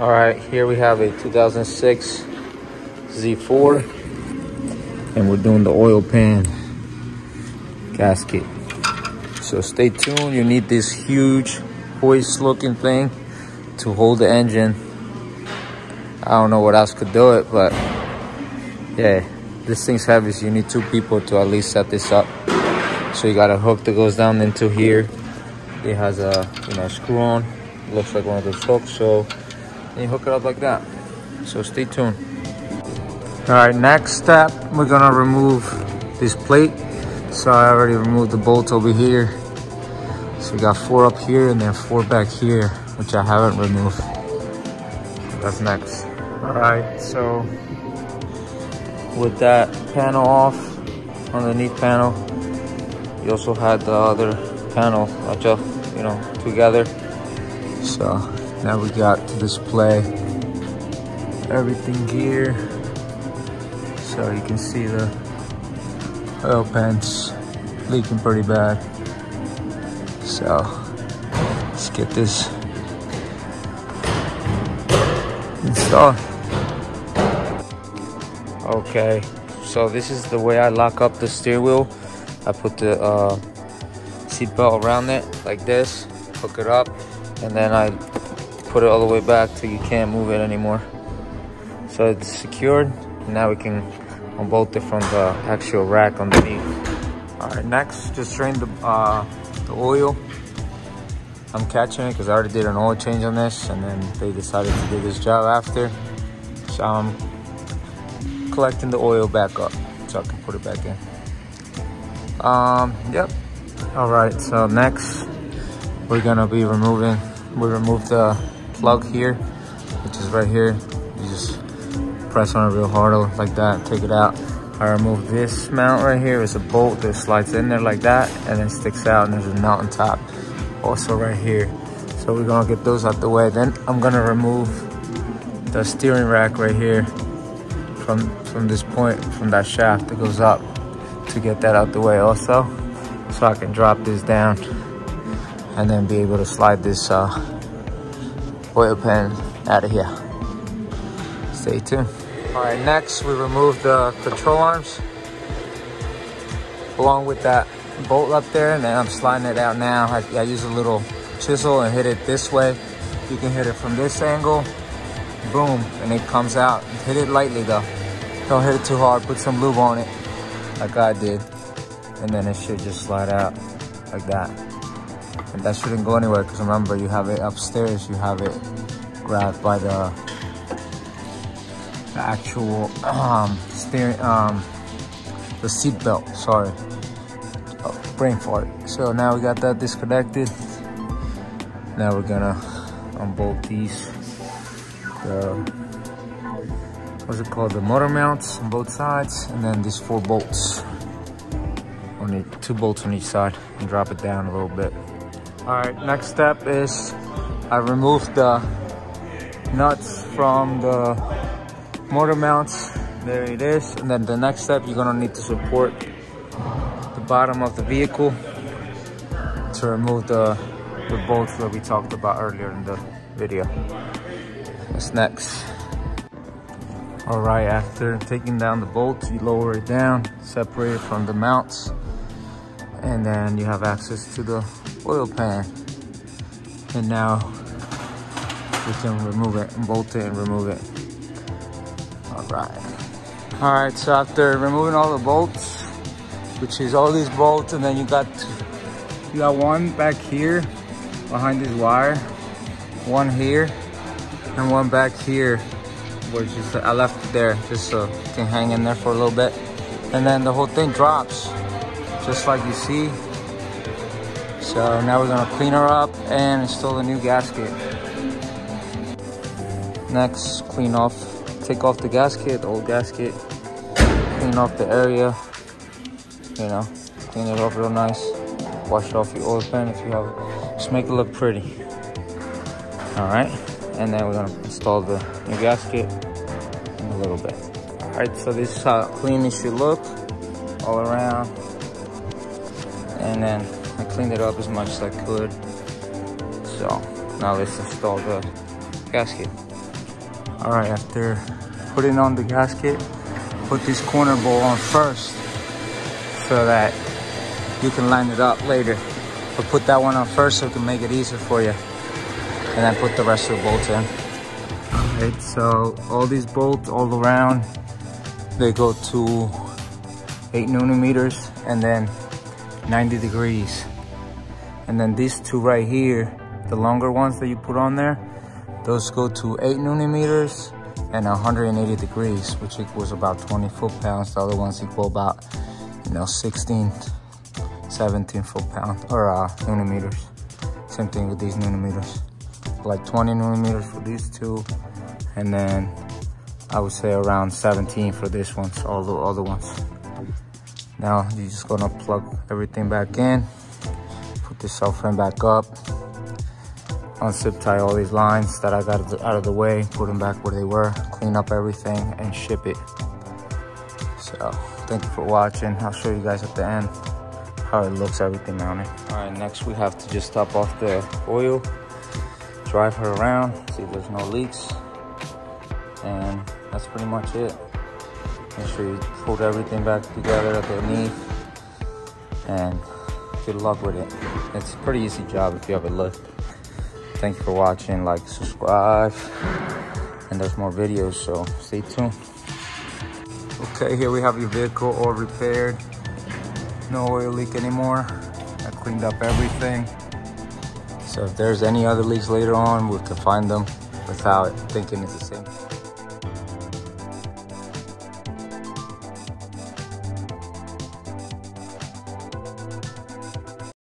All right, here we have a 2006 Z4, and we're doing the oil pan gasket. So stay tuned. You need this huge hoist looking thing to hold the engine. I don't know what else could do it, but yeah, this thing's heavy, so you need 2 people to at least set this up. So you got a hook that goes down into here. It has a screw on. It looks like one of those hooks, so you hook it up like that. So stay tuned. All right, next step, we're gonna remove this plate. So I already removed the bolt over here. So we got 4 up here and then 4 back here, which I haven't removed. That's next. All right, so with that panel off, underneath panel, you also had the other panel adjust, together. So now we got to display everything here. So you can see the oil pan's leaking pretty bad. So let's get this installed. Okay, so this is the way I lock up the steering wheel. I put the seat belt around it like this, hook it up, and then I put it all the way back till you can't move it anymore. So it's secured. Now we can unbolt it from the actual rack underneath. All right, next, just drain the oil. I'm catching it because I already did an oil change on this, and then they decided to do this job after. So I'm collecting the oil back up so I can put it back in. Yep. All right, so next we're gonna be removed the plug here, which is right here. You just press on it real hard like that, take it out. I removed this mount right here. It's a bolt that slides in there like that and then sticks out, and there's a mount on top also right here. So we're gonna get those out the way. Then I'm gonna remove the steering rack right here from this point, from that shaft that goes up, to get that out the way also, so I can drop this down and then be able to slide this oil pan out of here. Stay tuned. All right, next we remove the control arms along with that bolt up there, and then I'm sliding it out now. I use a little chisel and hit it this way. You can hit it from this angle, boom, and it comes out. Hit it lightly though. Don't hit it too hard. Put some lube on it like I did, and then it should just slide out like that. And that shouldn't go anywhere, because remember, you have it upstairs, you have it grabbed by the actual steering, the seat belt, sorry. Oh, brain fart. So now we got that disconnected. Now we're gonna unbolt these, what's it called, the motor mounts on both sides, and then these 4 bolts. Only 2 bolts on each side, and drop it down a little bit. All right, next step is I removed the nuts from the motor mounts. There it is. And then the next step, you're gonna need to support the bottom of the vehicle to remove the bolts that we talked about earlier in the video. What's next? All right, after taking down the bolts, you lower it down, separate it from the mounts, and then you have access to the oil pan. And now we can remove it, bolt it and remove it. All right, so after removing all the bolts, which is all these bolts, and then you got one back here behind this wire, one here, and one back here, which is, I left it there just so it can hang in there for a little bit. And then the whole thing drops, just like you see. So now we're gonna clean her up and install a new gasket. Next, take off the gasket, the old gasket, clean off the area, clean it up real nice, wash it off your oil pan if you have it, just make it look pretty. All right, and then we're gonna install the new gasket in a little bit. All right, so this is how clean it should look all around, and then I cleaned it up as much as I could. So now let's install the gasket. All right, after putting on the gasket, put this corner bolt on first so that you can line it up later. But put that one on first so it can make it easier for you. And then put the rest of the bolts in. All right, so all these bolts all around, they go to 8mm and then 90 degrees. And then these two right here, the longer ones that you put on there, those go to 8mm and 180 degrees, which equals about 20 foot-pounds. The other ones equal about, 16, 17 foot-pounds, or millimeters. Same thing with these millimeters. Like 20 millimeters for these two, and then I would say around 17 for this one, so all the other ones. Now you're just gonna plug everything back in, put the subframe back up, unzip tie all these lines that I got out of the way, put them back where they were, clean up everything, and ship it. So thank you for watching. I'll show you guys at the end how it looks, everything mounted. All right, next we have to just top off the oil, drive her around, see if there's no leaks, and that's pretty much it. Make sure you hold everything back together underneath, and good luck with it. It's a pretty easy job if you have a lift. Thank you for watching. Like, subscribe, and there's more videos, so stay tuned. Okay, here we have your vehicle all repaired. No oil leak anymore. I cleaned up everything. So if there's any other leaks later on, we can find them without thinking it's the same.